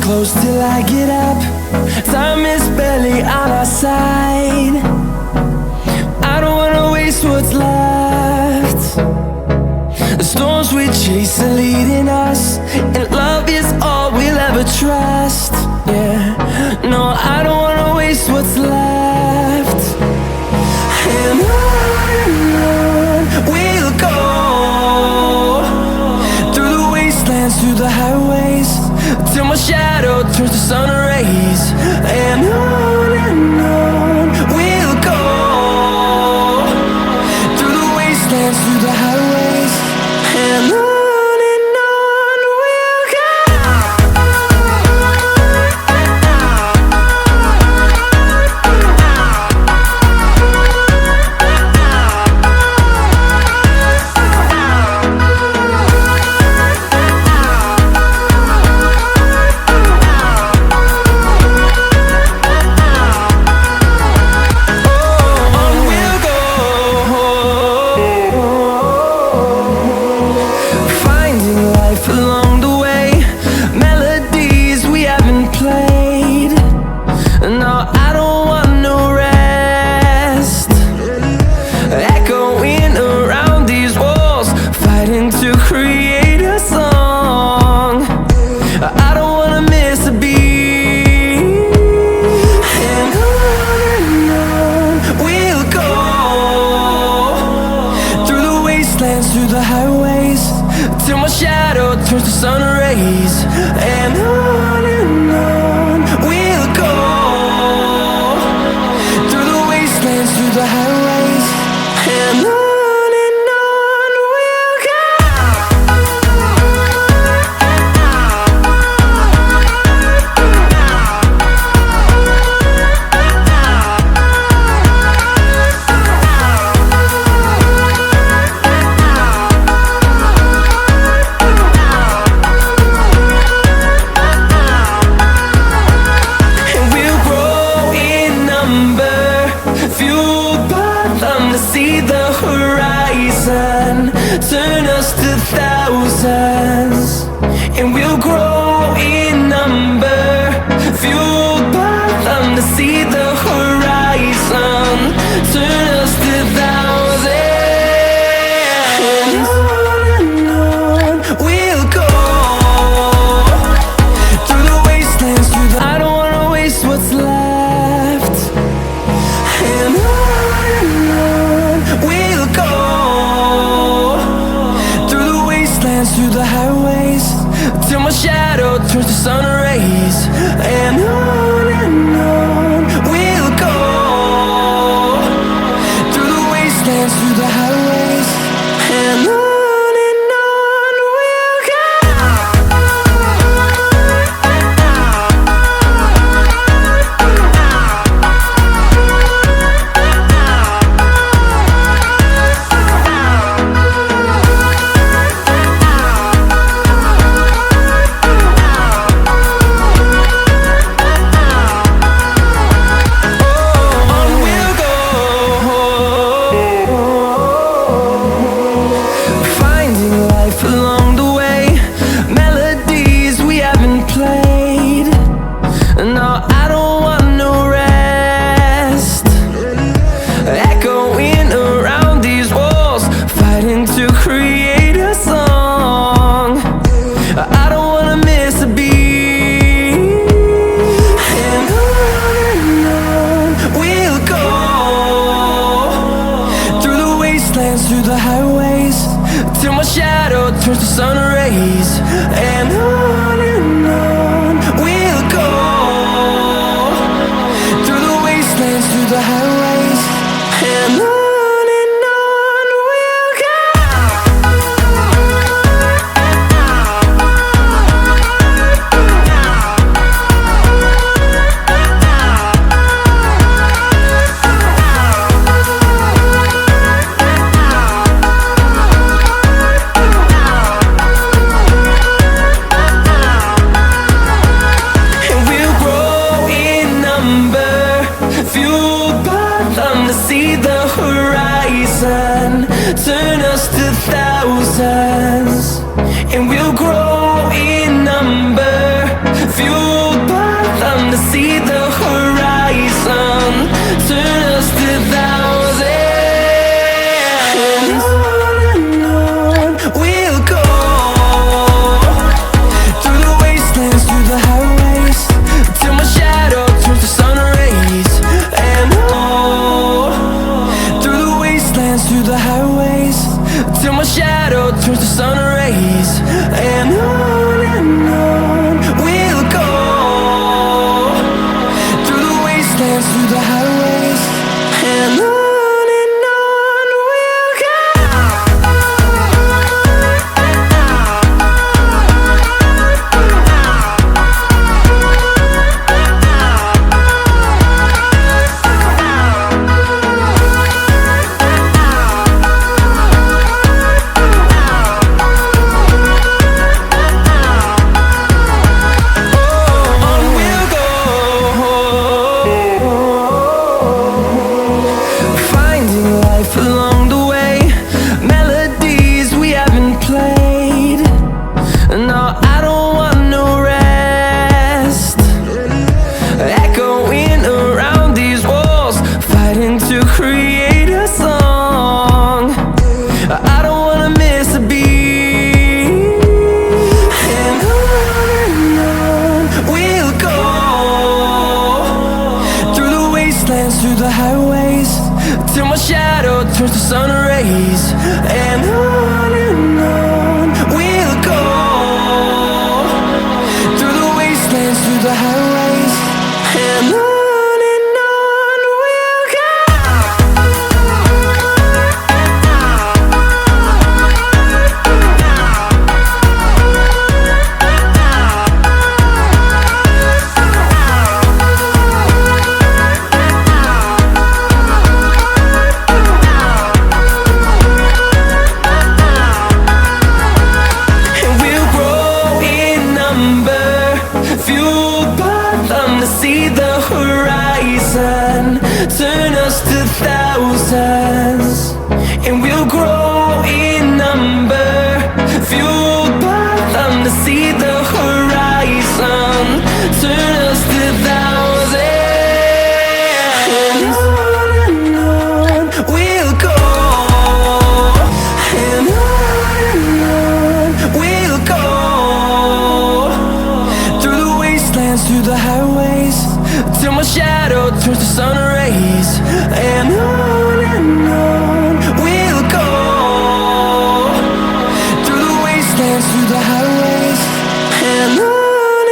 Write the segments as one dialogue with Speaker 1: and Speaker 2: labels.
Speaker 1: close till I get up. Time is barely on our side. I don't wanna waste what's left. The storms we chase are leading us, and love is all we'll ever trust. Yeah, no, I don't wanna waste what's left. And on we'll go, through the wastelands, through the highways, till my shadow turns to sun rays. And on we'll go, through the wastelands, through the highways, and on. Along the way, melodies we haven't played. No, I don't want no rest. Echoing around these walls, fighting to create a song. I don't wanna miss a beat. And on we'll go, through the wastelands, through the highways, till my shadow turns to sun rays. And on we'll go, through the wastelands, through the highways, and on. See the horizon turn us to thousands, and we'll grow in number, fueled by them. To see the horizon turn us to thousands, and on we'll go, through the wastelands, through the... I don't wanna waste what's left. And we'll go, through the wastelands, through the highways, till my shadow turns to sun rays. And on we'll go, through the wastelands, through the highways, and on. Along the way, melodies we haven't played. No, I don't want no rest. Echoing around these walls, fighting to create a song. I don't wanna miss a beat. And on we'll go, through the wastelands, through the highways, till my shadow turns to sun rays. And on we'll go, through the wastelands, through the highways, and on. See the horizon turn us to thousands, and we'll grow in number, fuel wastelands, through the highways, and on we'll go. Along the way, melodies we haven't played. No, I don't want no rest. Echoing around these walls, fighting to create a song. I don't wanna miss a beat. And on we'll go, through the wastelands, through the highways, till my shadow turns to sun rays. And on we'll go, through the wastelands, through the highways, and on we'll go. Fueled by them to see the horizon, turn us to thousands, and we'll grow in number. Fueled by them to see the horizon, turn us to thousands. And on we'll go, and on we'll go, through the highways, till my shadow turns to sun rays. And on we'll go, through the wastelands, through the highways, and on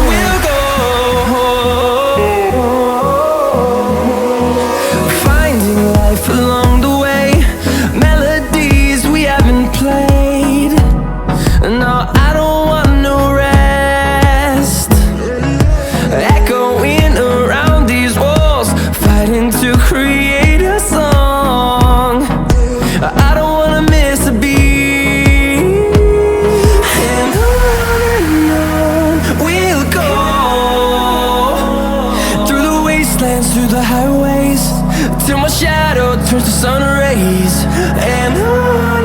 Speaker 1: we'll go. Along the way, melodies we haven't played. No, I don't want no rest. Echoing around these walls, fighting to create a song. I don't wanna miss a beat. And on we'll go, through the wastelands, through the highways, till my shadow turns to sun rays. And on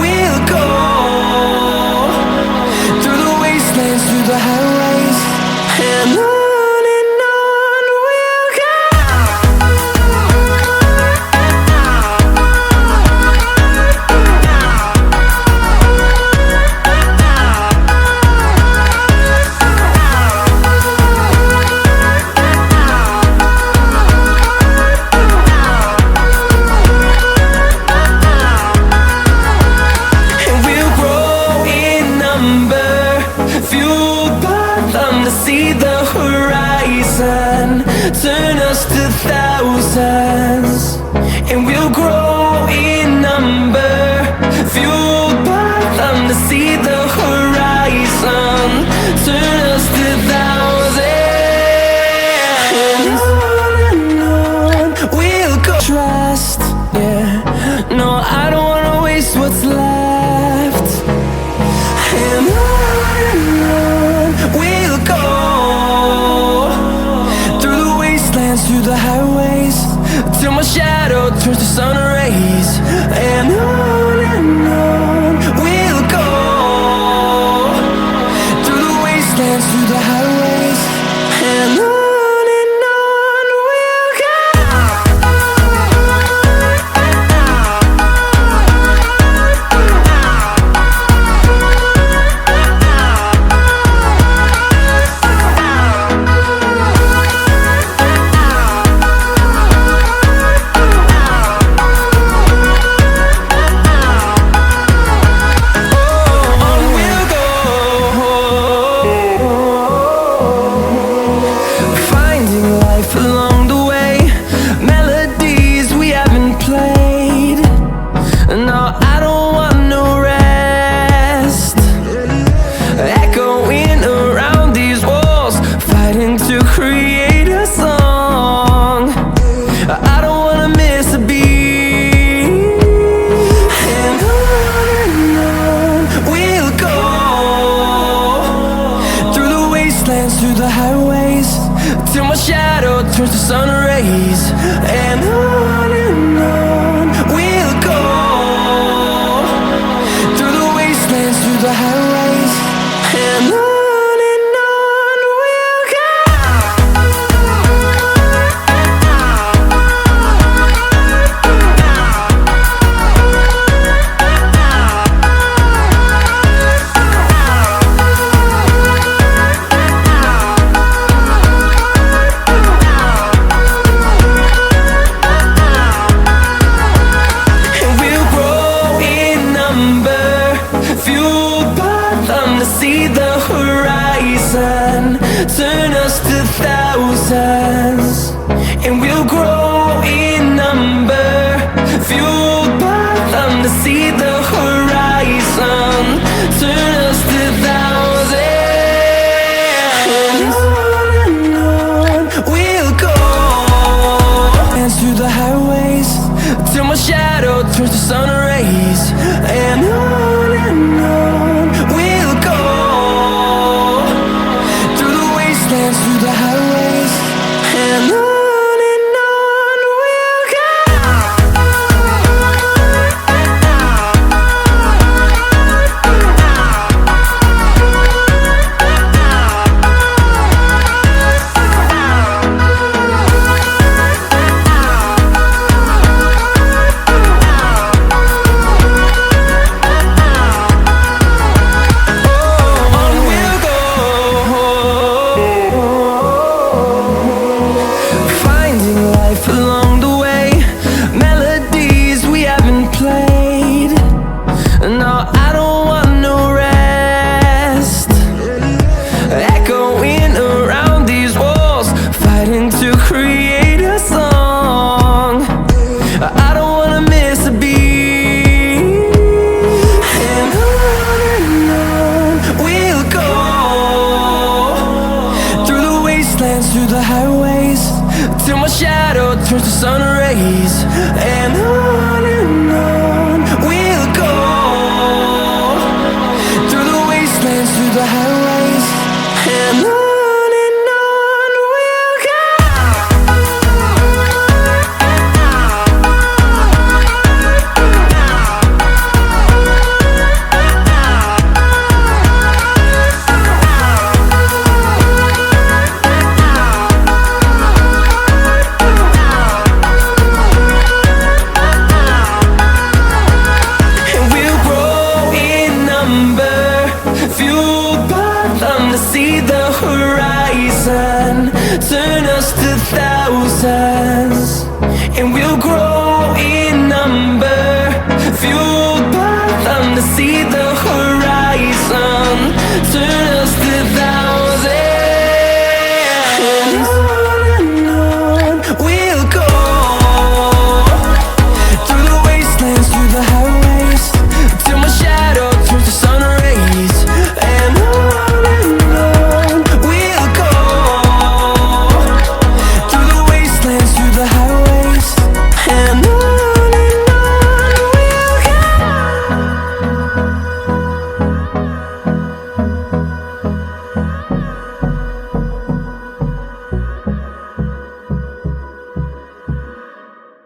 Speaker 1: we'll go, through the wastelands, through the highways, and on we'll go. Fueled by them to see the horizon, turn us to thousands, and we'll grow in number. Fueled by them to see the horizon, turn us to thousands. And on we'll go. Trust, yeah. No, I don't wanna waste what's left. And on we'll go, through the wastelands, through the highways, till my shadow turns to sun rays. And on we'll go, through the wastelands, through the highways, and on we'll go. towards the sun rays. And on we'll go, through the wastelands, through the highways. And on we'll go. See the horizon, turn us to thousands, and we'll grow in number, fueled by them to see the